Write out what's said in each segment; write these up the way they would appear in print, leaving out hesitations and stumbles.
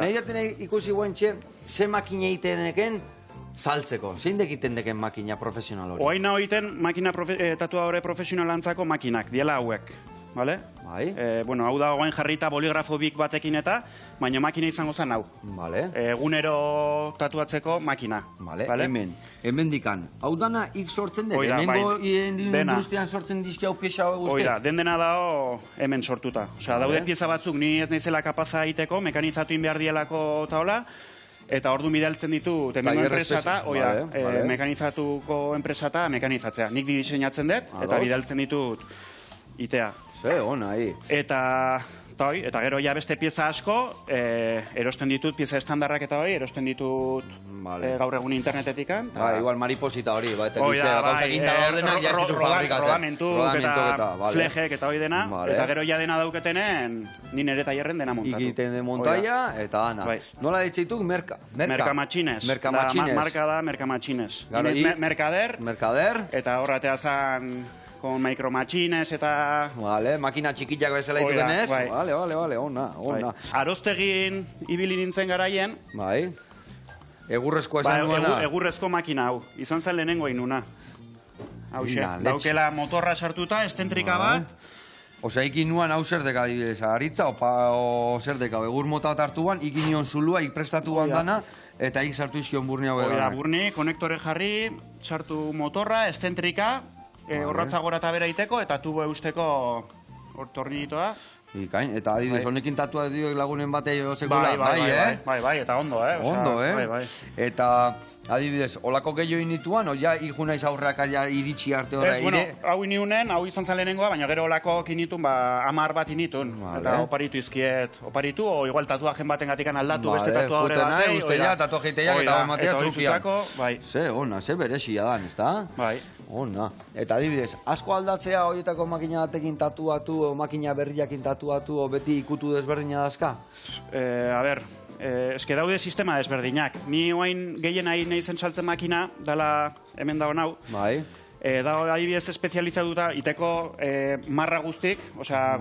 nahi daten ikusi guentxe, ze makina egiten deken saltzeko. Zein dekiten deken makina profesional hori? Oain hau egiten makina tatuadore profesionalantzako makinak, diela hauek. Vale? Bai. Bueno, hau da oain jarrita boligrafo bik batekin eta, baina makina izango zen hau. Vale. Egunero tatuatzeko makina. Vale, hemen dikan. Hau dana ik sortzen dek, Oida, hemengo bai. industrian sortzen dizki hau pieza guzti? Oida, den-dena dao hemen sortuta. Osea, daude pieza batzuk ni ez naizela kapaza egiteko, mekanizatu inbehar dielako taola, eta ordu bidaltzen ditu hemengo enpresata, mekanizatuko enpresata mekanizatzea. Nik diseinatzen dut, eta bidaltzen ditut itea. Ze, ona, Eta gero ja beste pieza asko, erosten ditut, pieza estandarrak eta erosten ditut gaur egun internetetik. Igual mariposita hori, eta gauzak inda ordenak ja ez ditu fabrikatzen. Rodamentuk eta flejek eta hori dena, eta gero ja dena dauketenen, ni nire tailerren dena montatu. Ikiten de montaia, eta ana. Nola ditzeituk? Merka. Merkamatxinez. Marka da Merkamatxinez. Merkader, eta horratea zan con micromachines eta... Vale, makina txikiak bezala ditu denez. Vale, ona. Aroztegin ibili nintzen garaien. Bai. Egurrezko esan duena. Egurrezko makina hau. Izan zen lehenengo inuna. Hauxe, daukela motorra sartuta, estentrika bat. Osea, ikin nuan hau zer deka adibidez, aritza, o zer deka, egur mota bat hartuan, ikin nion zulua, ikprestatu bandana, eta ik sartu izkion burni hau edan. Burni, konektore jarri, sartu motorra, estentrika, horratza gora eta bera iteko, eta tubo eusteko tornillitoa. Ikain, eta adibidez, honekin tatua dio lagunen bate sekula. Bai, eta ondo, Ondo, Eta, adibidez, olako gehiago inituan, oia ikuna izaurrak iritsi arte horra ire? Hau iniunen, hau izan zen lehenengoa, baina gero olako initun, 10 bat initun. Eta oparitu izkiet, o igual tatuajen baten gatikan aldatu, beste tatuadore batei. Ustela, tatuajeiteiak eta matea trukian. Bai. Ze, ona, ze berezia dan, ezta? Bai. Ona. Eta adibidez, asko aldatzea horietako makina batekin tatuatu, o makina berriakin tatuatu, o beti ikutu desberdina dazka? Eske daude sistema desberdinak. Ni oain gehien nahi zen saltzen makina, dala hemen dago nau. Bai. Dago adibidez espezializatuta iteko marra guztik, osea,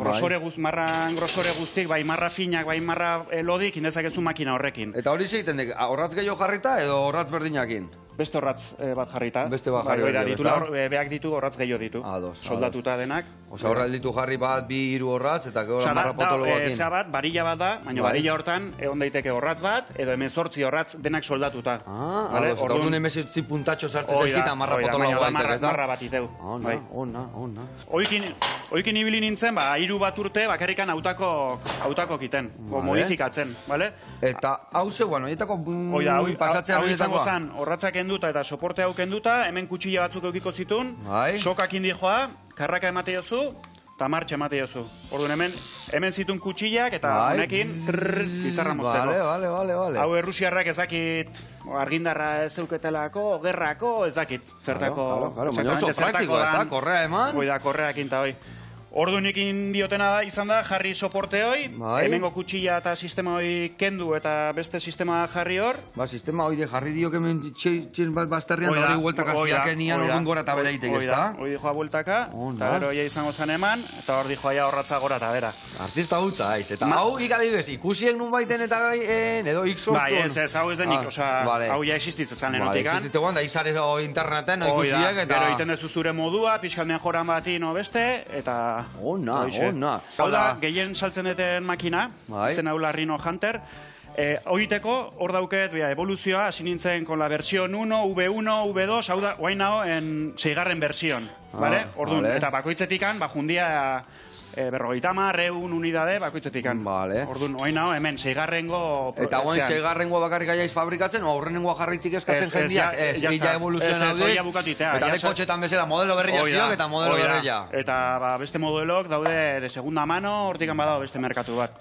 marran grosore guztik, bai marra finak, bai marra lodik, indezakezu makina horrekin. Eta hori zeiten dek, horratz gehiago jarrita edo horratz berdinakin? Beste horratz bat jarrita. Beste bat jarri behak ditu, horratz gehiago ditu. Soldatuta denak. Osea, horra ditu jarri bat, 2-3 horratz, eta gero marra potolo bakin. Zea bat, barilla bat da, baina barilla hortan egon daiteke horratz bat, edo 18 horratz denak soldatuta. Orduan 18 puntatxo sartez eskita marra potolo baiteko, eta? Marra bat iteu. Ona. Oikin ibili nintzen, 3 bat urte bakarrikan hautako kiten, modifikatzen, bale? Eta hau zeuan, horietako pasatzea hori izango zen, horratzak enduta eta soporte hau kenduta, hemen kutsilla batzuk eukiko zitun, sokak indijoa, karraka emate jozu, eta martxa emate jozu. Orduan hemen zitun kutsillak eta honekin izarra mozteko. Vale. Hau errusiarrak ezakit argindarra ez zeuketelako, gerrako, ezakit. Zertako... Baina oso praktiko, ez da, korrea eman? Oida, korreak inta hoi. Orduan ekin diotena da, izan da, jarri soporte hoi, hemengo kutsilla eta sistema hoi kendu eta beste sistema jarri hor. Sistema hoi de jarri dio kemen txin bat bazterrian, hori hueltaka ziaken nian orduan gora eta bera itek, ez da? Hoi dijoa bueltaka, eta gero hoi izango zen eman, eta hor dijoa horratza gora eta bera. Artista hutza, aiz, eta hau ikadibez, ikusien nun baiten eta edo iksortu. Bai, ez, hau ez denik, hau ja existitzen zen enotikan. Existitzen guan, da izare interneten, ikusiek, eta... Gero iten dezu zure modua, pixkalmean joran bati no beste, eta... Ona. Hau da, gehien saltzen duten makina, zen hau Rhino Hunter. Hoiteko, hor dauket, evoluzioa, hasi nintzen con la versión 1, V1, V2, hau da, guain nago, en 6. versión. Eta bakoitzetikan, jundia... 50 unidade bakoitzetikan. Orduan, oin nago, hemen, 6. Eta oin 6. bakarrik aiaiz fabrikatzen, o aurrenengoa jarritzik eskatzen jendiak? Ez, ja evoluzioan haudik. Eta de kotxetan bezala, modelo berria ziok eta modelo berria. Eta beste modelok daude de segunda mano, hortikan badago beste merkatu bat.